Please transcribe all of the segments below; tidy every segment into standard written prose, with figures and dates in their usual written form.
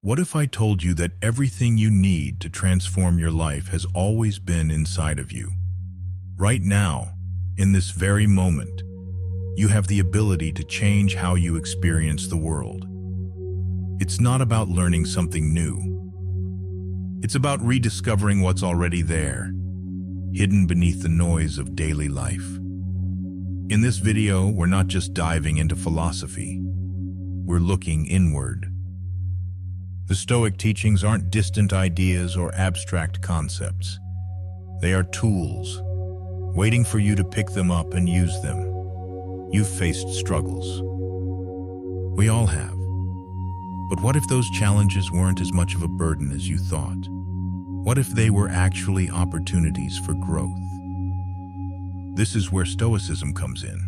What if I told you that everything you need to transform your life has always been inside of you? Right now, in this very moment, you have the ability to change how you experience the world. It's not about learning something new. It's about rediscovering what's already there, hidden beneath the noise of daily life. In this video, we're not just diving into philosophy. We're looking inward. The Stoic teachings aren't distant ideas or abstract concepts. They are tools, waiting for you to pick them up and use them. You've faced struggles. We all have. But what if those challenges weren't as much of a burden as you thought? What if they were actually opportunities for growth? This is where Stoicism comes in.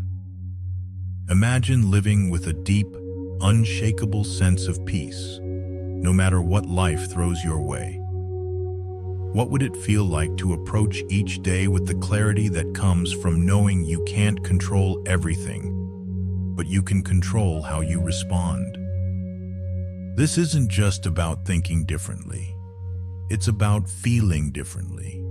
Imagine living with a deep, unshakable sense of peace, no matter what life throws your way. What would it feel like to approach each day with the clarity that comes from knowing you can't control everything, but you can control how you respond? This isn't just about thinking differently. It's about feeling differently,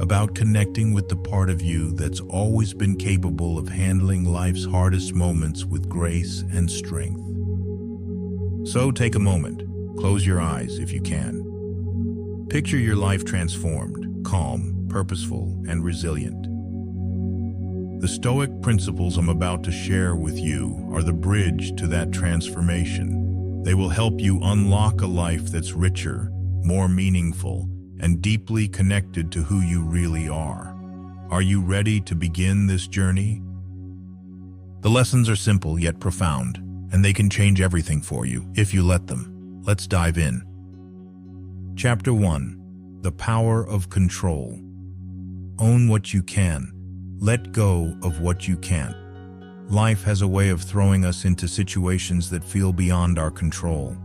about connecting with the part of you that's always been capable of handling life's hardest moments with grace and strength. So take a moment. Close your eyes if you can. Picture your life transformed, calm, purposeful, and resilient. The Stoic principles I'm about to share with you are the bridge to that transformation. They will help you unlock a life that's richer, more meaningful, and deeply connected to who you really are. Are you ready to begin this journey? The lessons are simple yet profound, and they can change everything for you if you let them. Let's dive in. Chapter 1. The Power of Control. Own what you can. Let go of what you can't. Life has a way of throwing us into situations that feel beyond our control.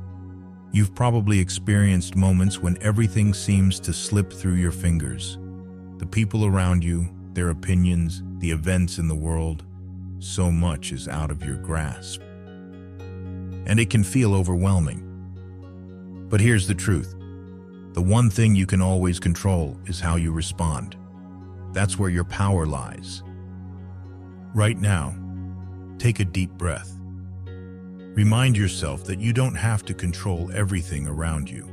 You've probably experienced moments when everything seems to slip through your fingers. The people around you, their opinions, the events in the world, so much is out of your grasp. And it can feel overwhelming. But here's the truth. The one thing you can always control is how you respond. That's where your power lies. Right now, take a deep breath. Remind yourself that you don't have to control everything around you.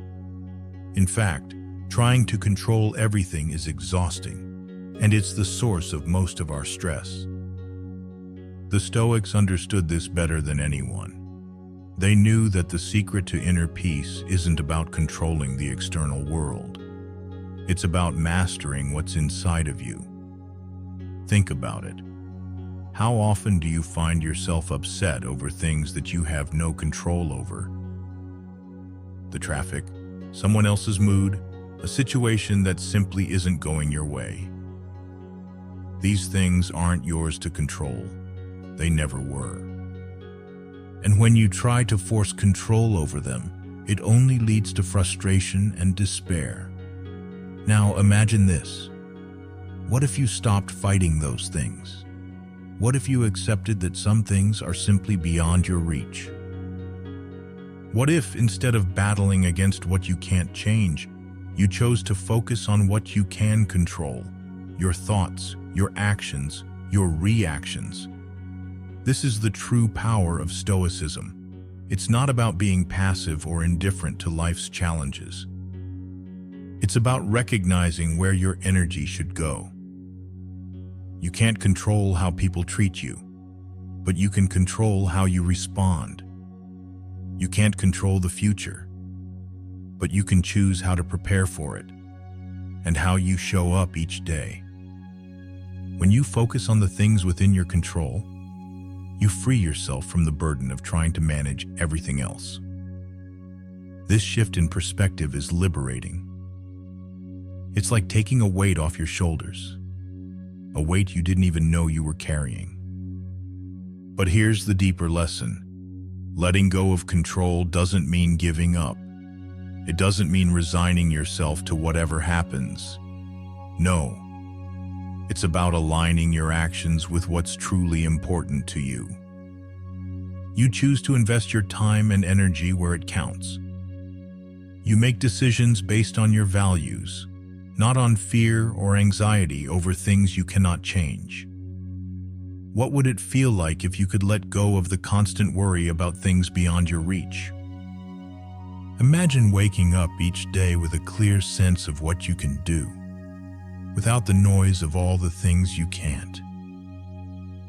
In fact, trying to control everything is exhausting, and it's the source of most of our stress. The Stoics understood this better than anyone. They knew that the secret to inner peace isn't about controlling the external world. It's about mastering what's inside of you. Think about it. How often do you find yourself upset over things that you have no control over? The traffic, someone else's mood, a situation that simply isn't going your way. These things aren't yours to control. They never were. And when you try to force control over them, it only leads to frustration and despair. Now imagine this. What if you stopped fighting those things? What if you accepted that some things are simply beyond your reach? What if, instead of battling against what you can't change, you chose to focus on what you can control? Your thoughts, your actions, your reactions. This is the true power of Stoicism. It's not about being passive or indifferent to life's challenges. It's about recognizing where your energy should go. You can't control how people treat you, but you can control how you respond. You can't control the future, but you can choose how to prepare for it and how you show up each day. When you focus on the things within your control, you free yourself from the burden of trying to manage everything else. This shift in perspective is liberating. It's like taking a weight off your shoulders, a weight you didn't even know you were carrying. But here's the deeper lesson. Letting go of control doesn't mean giving up. It doesn't mean resigning yourself to whatever happens. No. It's about aligning your actions with what's truly important to you. You choose to invest your time and energy where it counts, You make decisions based on your values, not on fear or anxiety over things you cannot change. What would it feel like if you could let go of the constant worry about things beyond your reach? Imagine waking up each day with a clear sense of what you can do, without the noise of all the things you can't.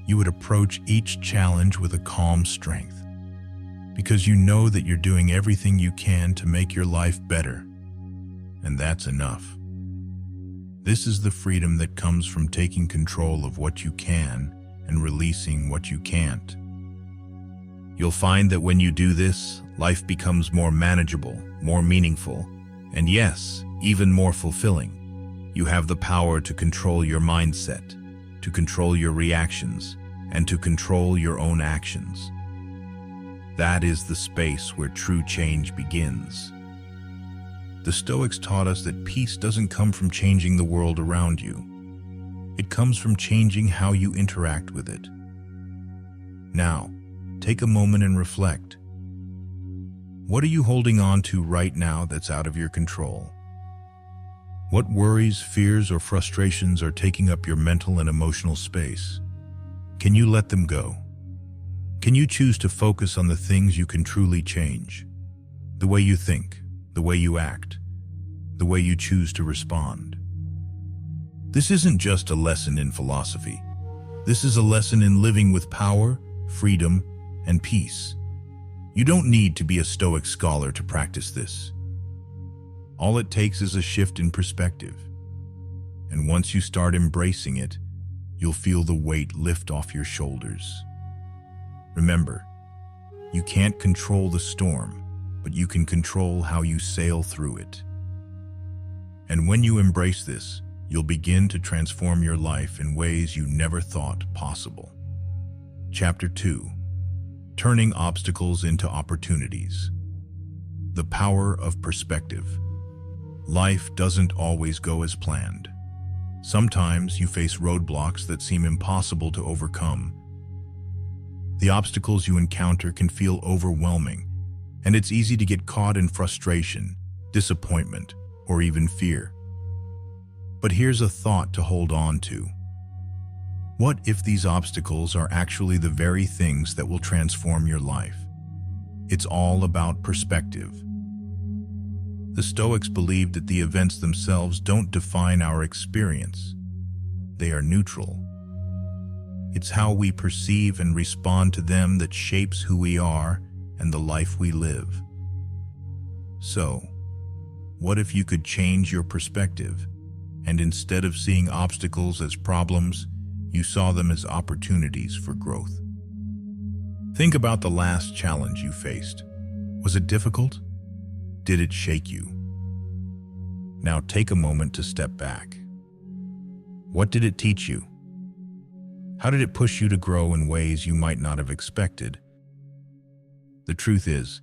You would approach each challenge with a calm strength, because you know that you're doing everything you can to make your life better, and that's enough. This is the freedom that comes from taking control of what you can and releasing what you can't. You'll find that when you do this, life becomes more manageable, more meaningful, and yes, even more fulfilling. You have the power to control your mindset, to control your reactions, and to control your own actions. That is the space where true change begins. The Stoics taught us that peace doesn't come from changing the world around you. It comes from changing how you interact with it. Now, take a moment and reflect. What are you holding on to right now that's out of your control? What worries, fears, or frustrations are taking up your mental and emotional space? Can you let them go? Can you choose to focus on the things you can truly change? The way you think, the way you act, the way you choose to respond. This isn't just a lesson in philosophy. This is a lesson in living with power, freedom, and peace. You don't need to be a Stoic scholar to practice this. All it takes is a shift in perspective. And once you start embracing it, you'll feel the weight lift off your shoulders. Remember, you can't control the storm, but you can control how you sail through it. And when you embrace this, you'll begin to transform your life in ways you never thought possible. Chapter 2: Turning Obstacles into Opportunities. The Power of Perspective. Life doesn't always go as planned. Sometimes you face roadblocks that seem impossible to overcome. The obstacles you encounter can feel overwhelming, and it's easy to get caught in frustration, disappointment, or even fear. But here's a thought to hold on to. What if these obstacles are actually the very things that will transform your life? It's all about perspective. The Stoics believed that the events themselves don't define our experience. They are neutral. It's how we perceive and respond to them that shapes who we are and the life we live. So, what if you could change your perspective, and instead of seeing obstacles as problems, you saw them as opportunities for growth? Think about the last challenge you faced. Was it difficult? Did it shake you? Now take a moment to step back. What did it teach you? How did it push you to grow in ways you might not have expected? The truth is,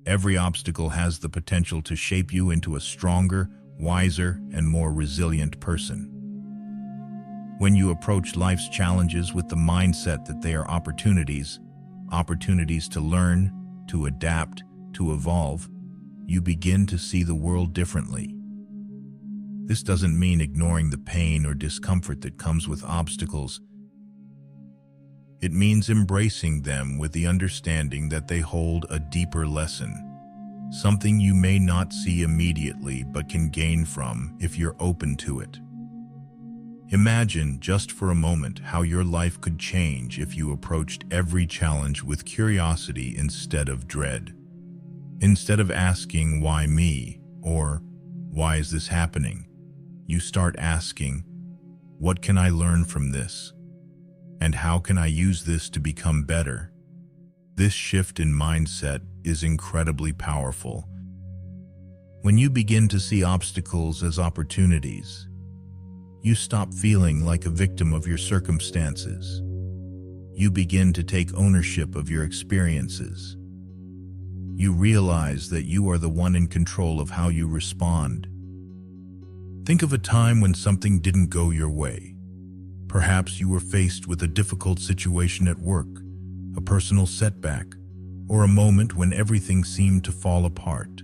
every obstacle has the potential to shape you into a stronger, wiser, and more resilient person. When you approach life's challenges with the mindset that they are opportunities to learn, to adapt, to evolve, you begin to see the world differently. This doesn't mean ignoring the pain or discomfort that comes with obstacles. It means embracing them with the understanding that they hold a deeper lesson, something you may not see immediately but can gain from if you're open to it. Imagine, just for a moment, how your life could change if you approached every challenge with curiosity instead of dread. Instead of asking, "Why me?" or "Why is this happening?" you start asking, "What can I learn from this? And how can I use this to become better?" This shift in mindset is incredibly powerful. When you begin to see obstacles as opportunities, you stop feeling like a victim of your circumstances. You begin to take ownership of your experiences. You realize that you are the one in control of how you respond. Think of a time when something didn't go your way. Perhaps you were faced with a difficult situation at work, a personal setback, or a moment when everything seemed to fall apart.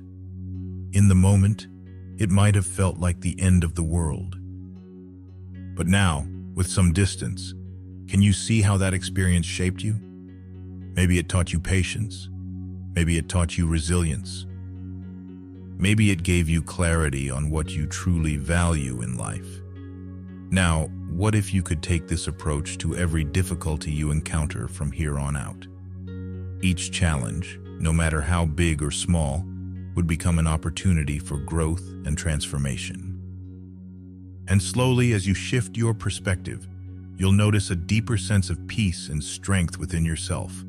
In the moment, it might have felt like the end of the world. But now, with some distance, can you see how that experience shaped you? Maybe it taught you patience. Maybe it taught you resilience. Maybe it gave you clarity on what you truly value in life. Now, what if you could take this approach to every difficulty you encounter from here on out? Each challenge, no matter how big or small, would become an opportunity for growth and transformation. And slowly, as you shift your perspective, you'll notice a deeper sense of peace and strength within yourself.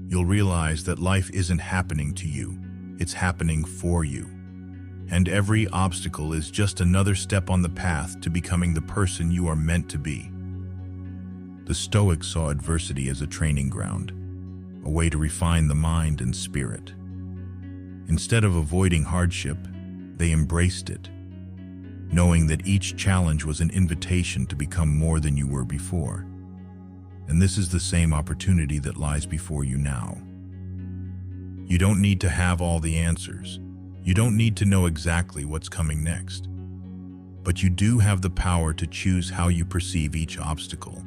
You'll realize that life isn't happening to you, it's happening for you. And every obstacle is just another step on the path to becoming the person you are meant to be. The Stoics saw adversity as a training ground, a way to refine the mind and spirit. Instead of avoiding hardship, they embraced it, knowing that each challenge was an invitation to become more than you were before. And this is the same opportunity that lies before you now. You don't need to have all the answers. You don't need to know exactly what's coming next. But you do have the power to choose how you perceive each obstacle,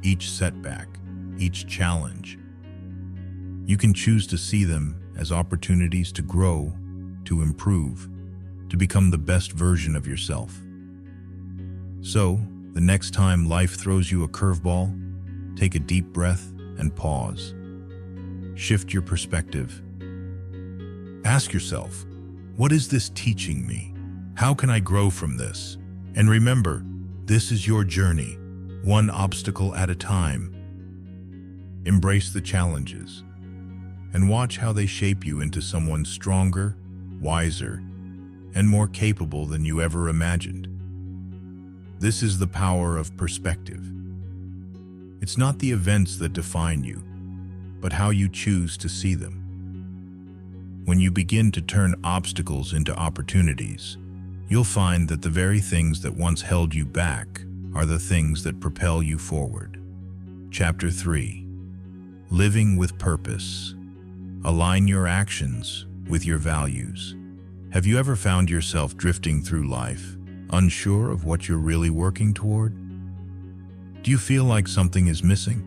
each setback, each challenge. You can choose to see them as opportunities to grow, to improve, to become the best version of yourself. So, the next time life throws you a curveball, take a deep breath and pause. Shift your perspective. Ask yourself, what is this teaching me? How can I grow from this? And remember, this is your journey, one obstacle at a time. Embrace the challenges and watch how they shape you into someone stronger, wiser, and more capable than you ever imagined. This is the power of perspective. It's not the events that define you, but how you choose to see them. When you begin to turn obstacles into opportunities, you'll find that the very things that once held you back are the things that propel you forward. Chapter 3. Living with Purpose. Align your actions with your values. Have you ever found yourself drifting through life, unsure of what you're really working toward? Do you feel like something is missing,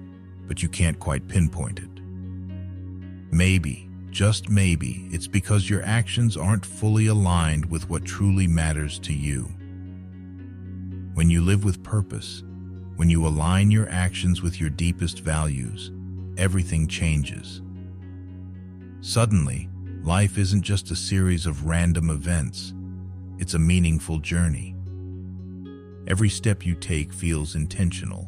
but you can't quite pinpoint it? Maybe, just maybe, it's because your actions aren't fully aligned with what truly matters to you. When you live with purpose, when you align your actions with your deepest values, everything changes. Suddenly, life isn't just a series of random events. It's a meaningful journey. Every step you take feels intentional.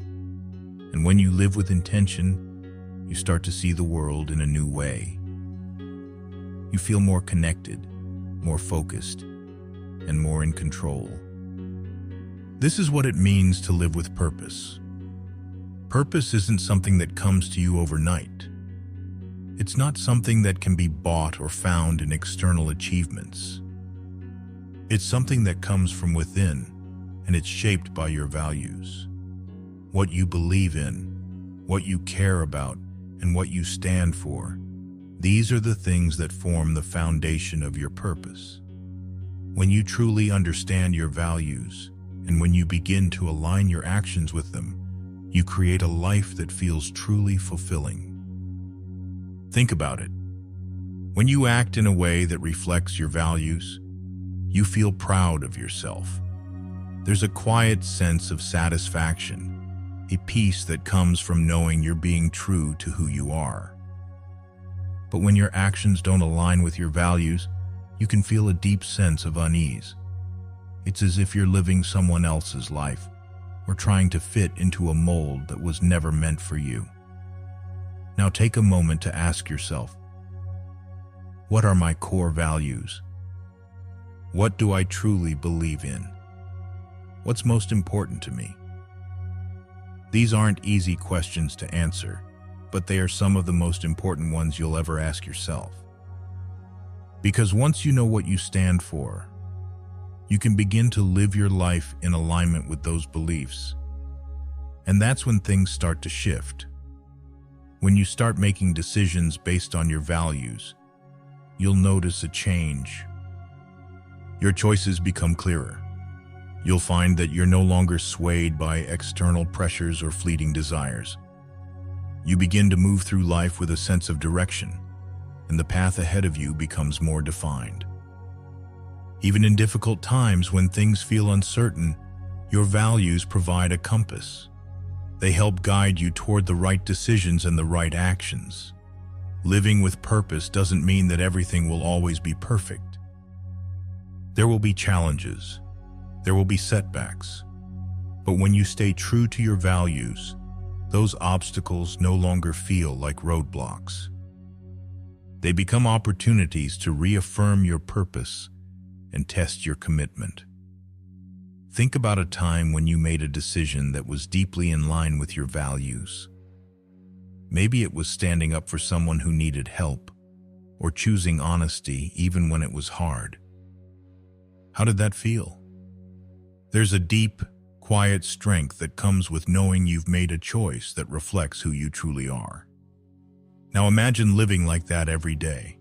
And when you live with intention, you start to see the world in a new way. You feel more connected, more focused, and more in control. This is what it means to live with purpose. Purpose isn't something that comes to you overnight. It's not something that can be bought or found in external achievements. It's something that comes from within, and it's shaped by your values. What you believe in, what you care about, and what you stand for. These are the things that form the foundation of your purpose. When you truly understand your values, and when you begin to align your actions with them, you create a life that feels truly fulfilling. Think about it. When you act in a way that reflects your values, you feel proud of yourself. There's a quiet sense of satisfaction, a peace that comes from knowing you're being true to who you are. But when your actions don't align with your values, you can feel a deep sense of unease. It's as if you're living someone else's life, or trying to fit into a mold that was never meant for you. Now take a moment to ask yourself, what are my core values? What do I truly believe in? What's most important to me? These aren't easy questions to answer, but they are some of the most important ones you'll ever ask yourself. Because once you know what you stand for, you can begin to live your life in alignment with those beliefs. And that's when things start to shift. When you start making decisions based on your values, you'll notice a change. Your choices become clearer. You'll find that you're no longer swayed by external pressures or fleeting desires. You begin to move through life with a sense of direction, and the path ahead of you becomes more defined. Even in difficult times when things feel uncertain, your values provide a compass. They help guide you toward the right decisions and the right actions. Living with purpose doesn't mean that everything will always be perfect. There will be challenges. There will be setbacks. But when you stay true to your values, those obstacles no longer feel like roadblocks. They become opportunities to reaffirm your purpose and test your commitment. Think about a time when you made a decision that was deeply in line with your values. Maybe it was standing up for someone who needed help, or choosing honesty even when it was hard. How did that feel? There's a deep, quiet strength that comes with knowing you've made a choice that reflects who you truly are. Now imagine living like that every day.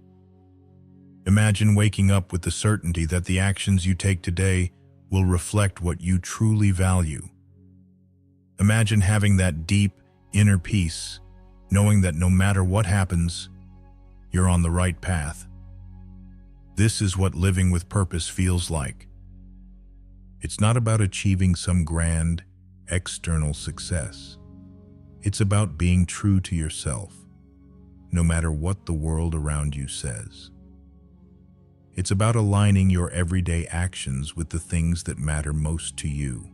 Imagine waking up with the certainty that the actions you take today will reflect what you truly value. Imagine having that deep, inner peace, knowing that no matter what happens, you're on the right path. This is what living with purpose feels like. It's not about achieving some grand, external success. It's about being true to yourself, no matter what the world around you says. It's about aligning your everyday actions with the things that matter most to you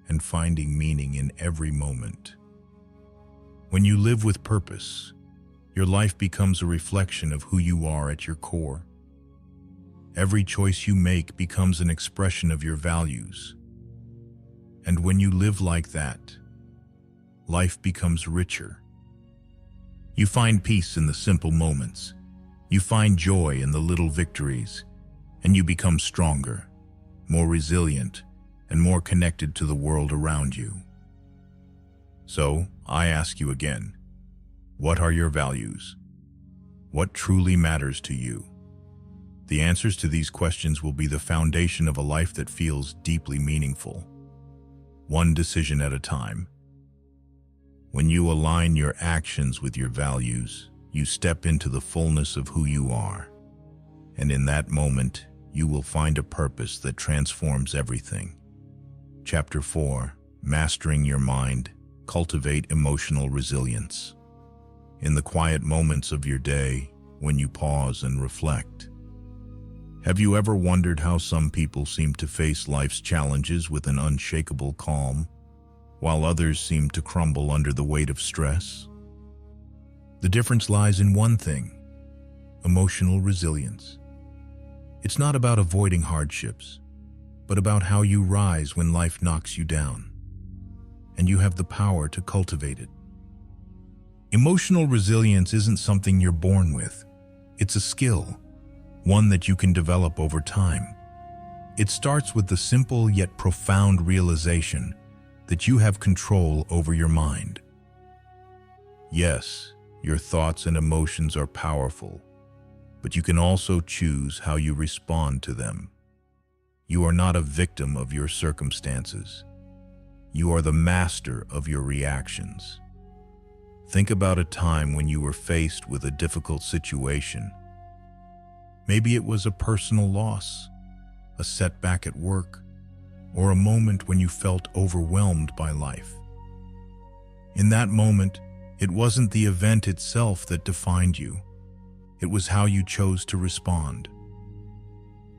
and finding meaning in every moment. When you live with purpose, your life becomes a reflection of who you are at your core. Every choice you make becomes an expression of your values. And when you live like that, life becomes richer. You find peace in the simple moments. You find joy in the little victories, and you become stronger, more resilient, and more connected to the world around you. So, I ask you again, what are your values? What truly matters to you? The answers to these questions will be the foundation of a life that feels deeply meaningful, one decision at a time. When you align your actions with your values, you step into the fullness of who you are. And in that moment, you will find a purpose that transforms everything. Chapter 4, Mastering Your Mind, Cultivate Emotional Resilience. In the quiet moments of your day, when you pause and reflect, have you ever wondered how some people seem to face life's challenges with an unshakable calm, while others seem to crumble under the weight of stress? The difference lies in one thing: emotional resilience. It's not about avoiding hardships, but about how you rise when life knocks you down, and you have the power to cultivate it. Emotional resilience isn't something you're born with. It's a skill, one that you can develop over time. It starts with the simple yet profound realization that you have control over your mind. Yes, your thoughts and emotions are powerful, but you can also choose how you respond to them. You are not a victim of your circumstances. You are the master of your reactions. Think about a time when you were faced with a difficult situation. Maybe it was a personal loss, a setback at work, or a moment when you felt overwhelmed by life. In that moment, it wasn't the event itself that defined you. It was how you chose to respond.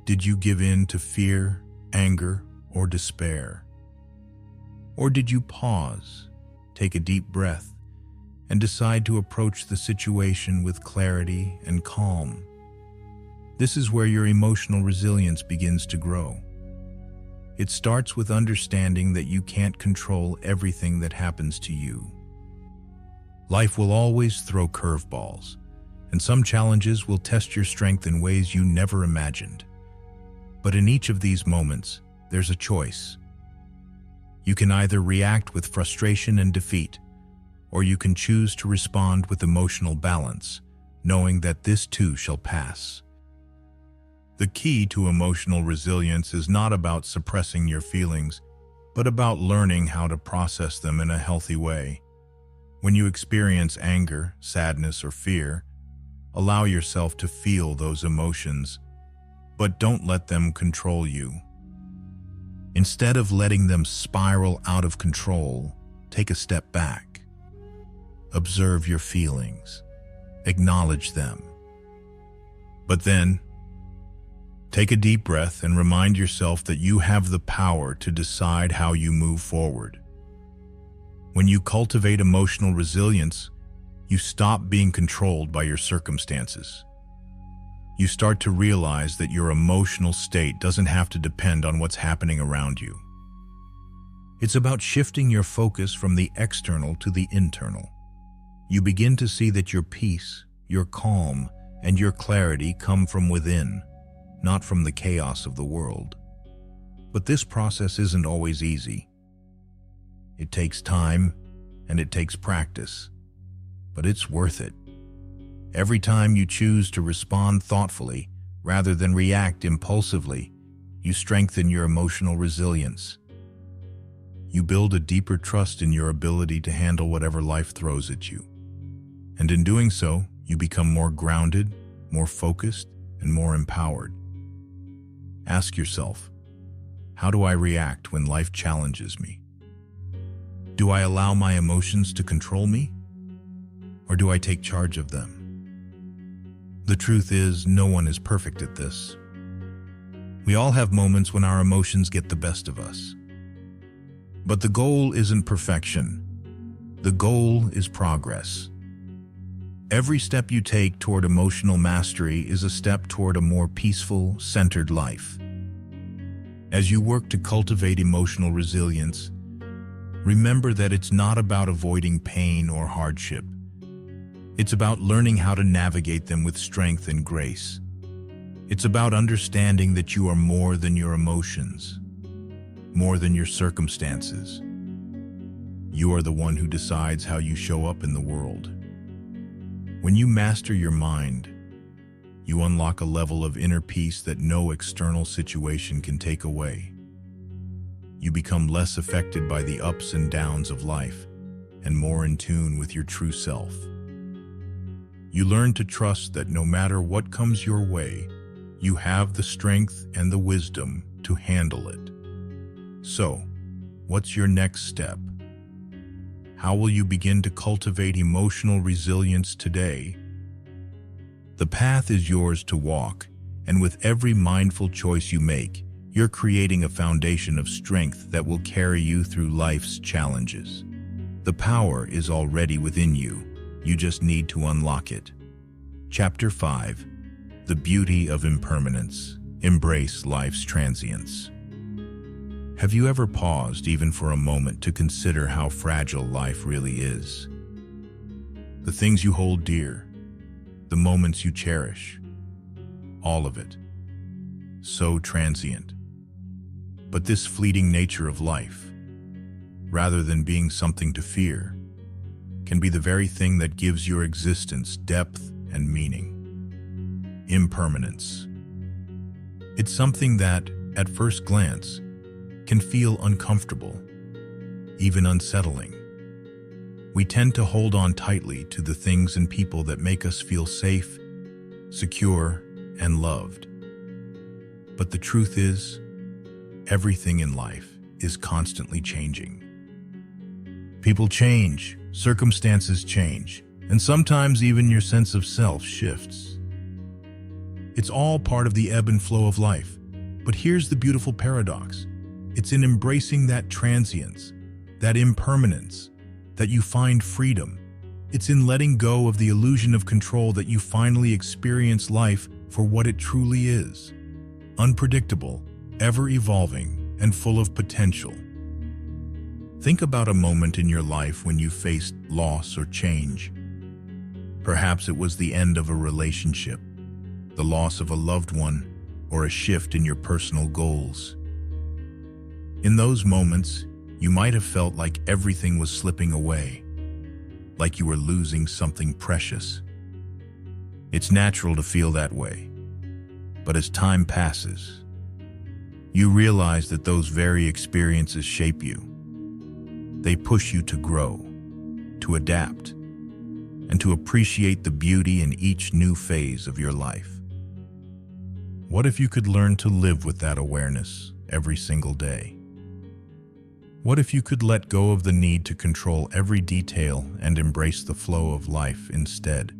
Did you give in to fear, anger, or despair? Or did you pause, take a deep breath, and decide to approach the situation with clarity and calm? This is where your emotional resilience begins to grow. It starts with understanding that you can't control everything that happens to you. Life will always throw curveballs, and some challenges will test your strength in ways you never imagined. But in each of these moments, there's a choice. You can either react with frustration and defeat, or you can choose to respond with emotional balance, knowing that this too shall pass. The key to emotional resilience is not about suppressing your feelings, but about learning how to process them in a healthy way. When you experience anger, sadness, or fear, allow yourself to feel those emotions, but don't let them control you. Instead of letting them spiral out of control, take a step back. Observe your feelings. Acknowledge them. But then, take a deep breath and remind yourself that you have the power to decide how you move forward. When you cultivate emotional resilience, you stop being controlled by your circumstances. You start to realize that your emotional state doesn't have to depend on what's happening around you. It's about shifting your focus from the external to the internal. You begin to see that your peace, your calm, and your clarity come from within, not from the chaos of the world. But this process isn't always easy. It takes time and it takes practice, but it's worth it. Every time you choose to respond thoughtfully rather than react impulsively, you strengthen your emotional resilience. You build a deeper trust in your ability to handle whatever life throws at you. And in doing so, you become more grounded, more focused, and more empowered. Ask yourself, how do I react when life challenges me? Do I allow my emotions to control me? Or do I take charge of them? The truth is, no one is perfect at this. We all have moments when our emotions get the best of us. But the goal isn't perfection. The goal is progress. Every step you take toward emotional mastery is a step toward a more peaceful, centered life. As you work to cultivate emotional resilience, remember that it's not about avoiding pain or hardship. It's about learning how to navigate them with strength and grace. It's about understanding that you are more than your emotions, more than your circumstances. You are the one who decides how you show up in the world. When you master your mind, you unlock a level of inner peace that no external situation can take away. You become less affected by the ups and downs of life and more in tune with your true self. You learn to trust that no matter what comes your way, you have the strength and the wisdom to handle it. So, what's your next step? How will you begin to cultivate emotional resilience today? The path is yours to walk, and with every mindful choice you make, you're creating a foundation of strength that will carry you through life's challenges. The power is already within you. You just need to unlock it. Chapter 5. The Beauty of Impermanence. Embrace life's transience. Have you ever paused even for a moment to consider how fragile life really is? The things you hold dear, the moments you cherish, all of it. So transient. But this fleeting nature of life, rather than being something to fear, can be the very thing that gives your existence depth and meaning. Impermanence. It's something that, at first glance, can feel uncomfortable, even unsettling. We tend to hold on tightly to the things and people that make us feel safe, secure, and loved. But the truth is, everything in life is constantly changing. People change, circumstances change, and sometimes even your sense of self shifts. It's all part of the ebb and flow of life. But here's the beautiful paradox. It's in embracing that transience, that impermanence, that you find freedom. It's in letting go of the illusion of control that you finally experience life for what it truly is. Unpredictable, ever-evolving, and full of potential. Think about a moment in your life when you faced loss or change. Perhaps it was the end of a relationship, the loss of a loved one, or a shift in your personal goals. In those moments, you might have felt like everything was slipping away, like you were losing something precious. It's natural to feel that way. But as time passes, you realize that those very experiences shape you. They push you to grow, to adapt, and to appreciate the beauty in each new phase of your life. What if you could learn to live with that awareness every single day? What if you could let go of the need to control every detail and embrace the flow of life instead?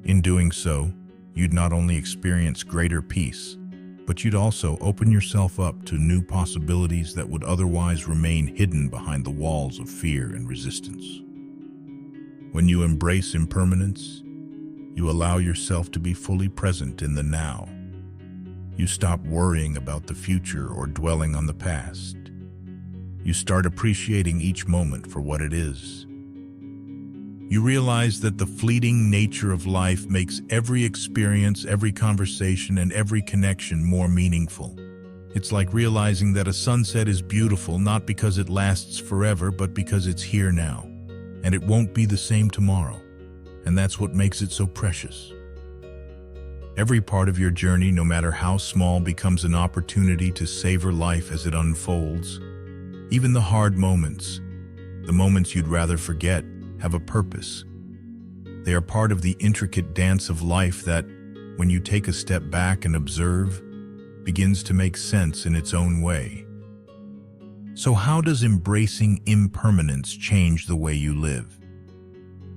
In doing so, you'd not only experience greater peace, but you'd also open yourself up to new possibilities that would otherwise remain hidden behind the walls of fear and resistance. When you embrace impermanence, you allow yourself to be fully present in the now. You stop worrying about the future or dwelling on the past. You start appreciating each moment for what it is. You realize that the fleeting nature of life makes every experience, every conversation, and every connection more meaningful. It's like realizing that a sunset is beautiful not because it lasts forever, but because it's here now, and it won't be the same tomorrow. And that's what makes it so precious. Every part of your journey, no matter how small, becomes an opportunity to savor life as it unfolds. Even the hard moments, the moments you'd rather forget, have a purpose. They are part of the intricate dance of life that, when you take a step back and observe, begins to make sense in its own way. So how does embracing impermanence change the way you live?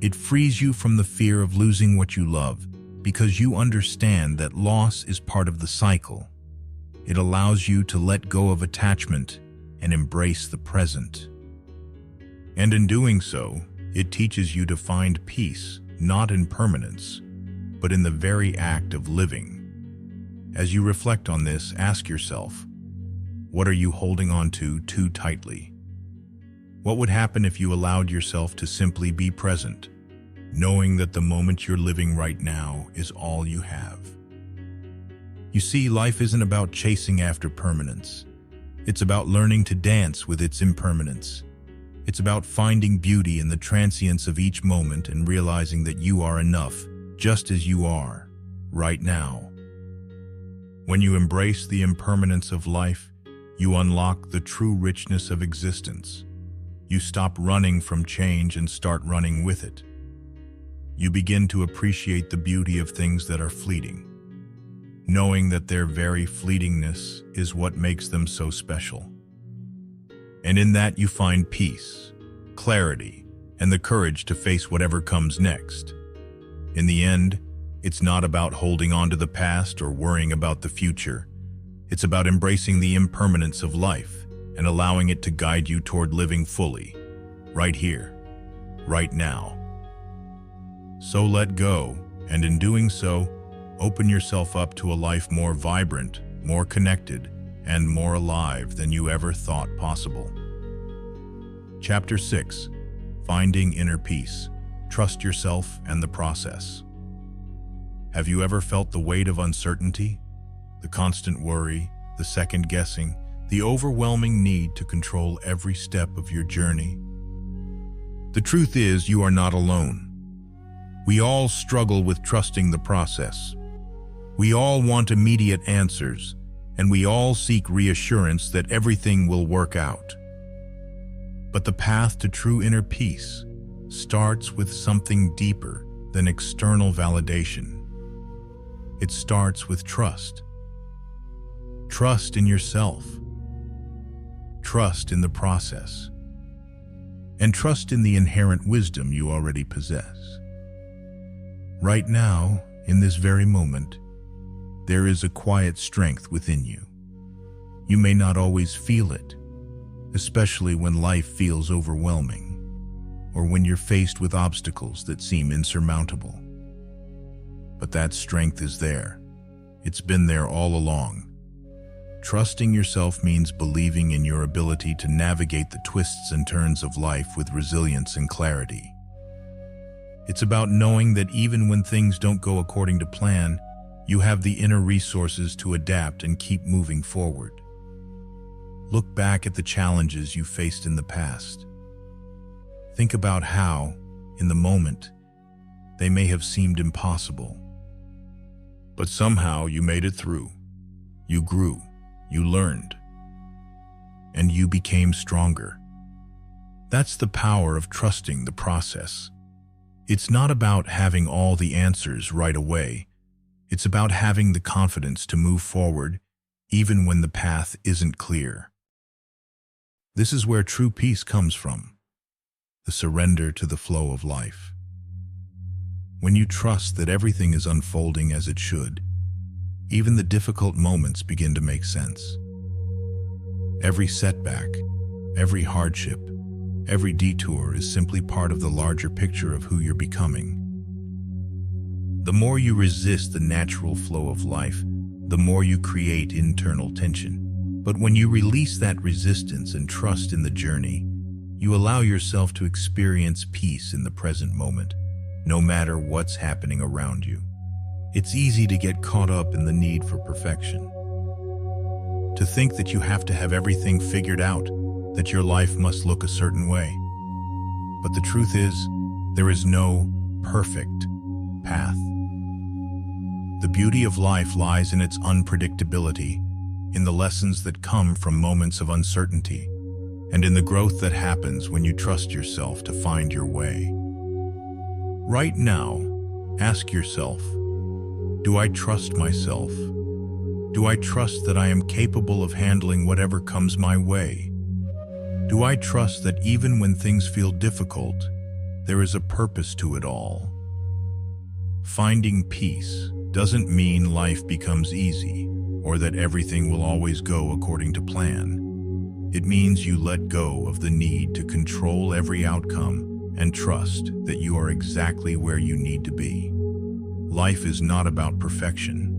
It frees you from the fear of losing what you love, because you understand that loss is part of the cycle. It allows you to let go of attachment and embrace the present. And in doing so, it teaches you to find peace, not in permanence, but in the very act of living. As you reflect on this, ask yourself, what are you holding on to too tightly? What would happen if you allowed yourself to simply be present, knowing that the moment you're living right now is all you have? You see, life isn't about chasing after permanence. It's about learning to dance with its impermanence. It's about finding beauty in the transience of each moment and realizing that you are enough, just as you are, right now. When you embrace the impermanence of life, you unlock the true richness of existence. You stop running from change and start running with it. You begin to appreciate the beauty of things that are fleeting, knowing that their very fleetingness is what makes them so special. And in that you find peace, clarity, and the courage to face whatever comes next. In the end, it's not about holding on to the past or worrying about the future. It's about embracing the impermanence of life and allowing it to guide you toward living fully, right here, right now. So let go, and in doing so, open yourself up to a life more vibrant, more connected, and more alive than you ever thought possible. Chapter 6. Finding Inner Peace. Trust yourself and the process. Have you ever felt the weight of uncertainty? The constant worry, the second guessing, the overwhelming need to control every step of your journey? The truth is, you are not alone. We all struggle with trusting the process. We all want immediate answers, and we all seek reassurance that everything will work out. But the path to true inner peace starts with something deeper than external validation. It starts with trust. Trust in yourself. Trust in the process. And trust in the inherent wisdom you already possess. Right now, in this very moment, there is a quiet strength within you. You may not always feel it, especially when life feels overwhelming, or when you're faced with obstacles that seem insurmountable. But that strength is there. It's been there all along. Trusting yourself means believing in your ability to navigate the twists and turns of life with resilience and clarity. It's about knowing that even when things don't go according to plan, you have the inner resources to adapt and keep moving forward. Look back at the challenges you faced in the past. Think about how, in the moment, they may have seemed impossible. But somehow you made it through. You grew, you learned, and you became stronger. That's the power of trusting the process. It's not about having all the answers right away. It's about having the confidence to move forward even when the path isn't clear. This is where true peace comes from, the surrender to the flow of life. When you trust that everything is unfolding as it should, even the difficult moments begin to make sense. Every setback, every hardship, every detour is simply part of the larger picture of who you're becoming. The more you resist the natural flow of life, the more you create internal tension. But when you release that resistance and trust in the journey, you allow yourself to experience peace in the present moment, no matter what's happening around you. It's easy to get caught up in the need for perfection, to think that you have to have everything figured out, that your life must look a certain way. But the truth is, there is no perfect path. The beauty of life lies in its unpredictability, in the lessons that come from moments of uncertainty, and in the growth that happens when you trust yourself to find your way. Right now, ask yourself, do I trust myself? Do I trust that I am capable of handling whatever comes my way? Do I trust that even when things feel difficult, there is a purpose to it all? Finding peace doesn't mean life becomes easy or that everything will always go according to plan. It means you let go of the need to control every outcome and trust that you are exactly where you need to be. Life is not about perfection.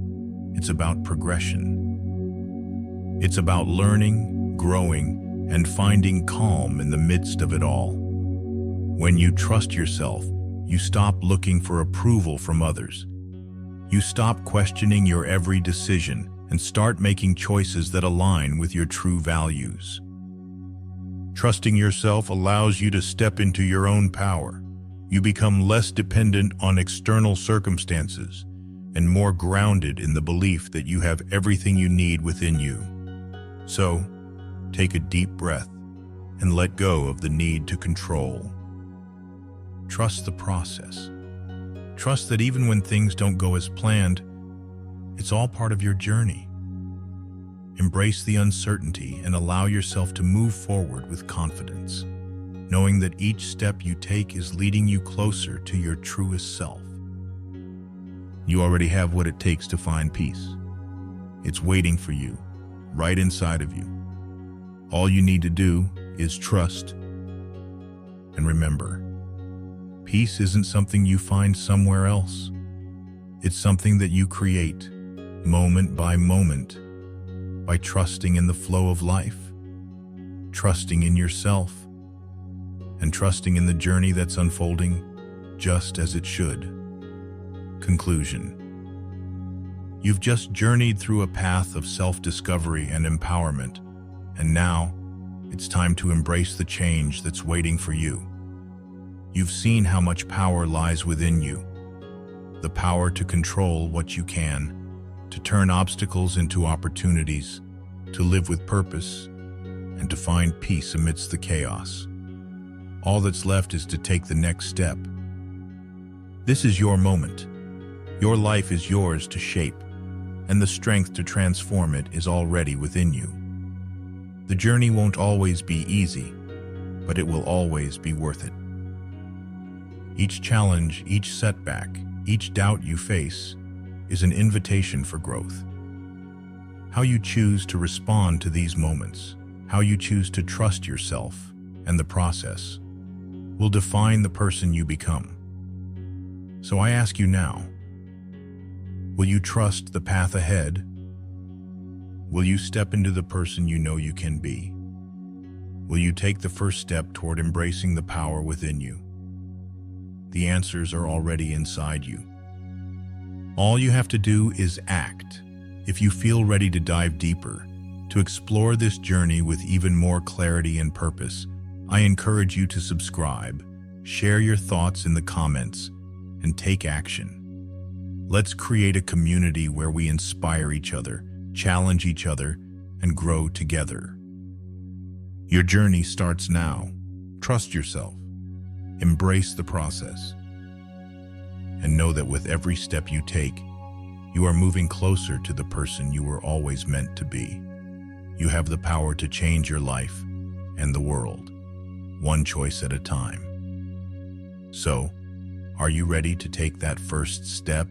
It's about progression. It's about learning, growing, and finding calm in the midst of it all. When you trust yourself, you stop looking for approval from others. You stop questioning your every decision and start making choices that align with your true values. Trusting yourself allows you to step into your own power. You become less dependent on external circumstances and more grounded in the belief that you have everything you need within you. So, take a deep breath and let go of the need to control. Trust the process. Trust that even when things don't go as planned, it's all part of your journey. Embrace the uncertainty and allow yourself to move forward with confidence, knowing that each step you take is leading you closer to your truest self. You already have what it takes to find peace. It's waiting for you, right inside of you. All you need to do is trust. And remember, peace isn't something you find somewhere else. It's something that you create, moment by moment, by trusting in the flow of life, trusting in yourself, and trusting in the journey that's unfolding just as it should. Conclusion. You've just journeyed through a path of self-discovery and empowerment, and now it's time to embrace the change that's waiting for you. You've seen how much power lies within you. The power to control what you can, to turn obstacles into opportunities, to live with purpose, and to find peace amidst the chaos. All that's left is to take the next step. This is your moment. Your life is yours to shape, and the strength to transform it is already within you. The journey won't always be easy, but it will always be worth it. Each challenge, each setback, each doubt you face is an invitation for growth. How you choose to respond to these moments, how you choose to trust yourself and the process, will define the person you become. So I ask you now, will you trust the path ahead? Will you step into the person you know you can be? Will you take the first step toward embracing the power within you? The answers are already inside you. All you have to do is act. If you feel ready to dive deeper, to explore this journey with even more clarity and purpose, I encourage you to subscribe, share your thoughts in the comments, and take action. Let's create a community where we inspire each other, challenge each other, and grow together. Your journey starts now. Trust yourself. Embrace the process. And know that with every step you take, you are moving closer to the person you were always meant to be. You have the power to change your life and the world, one choice at a time. So, are you ready to take that first step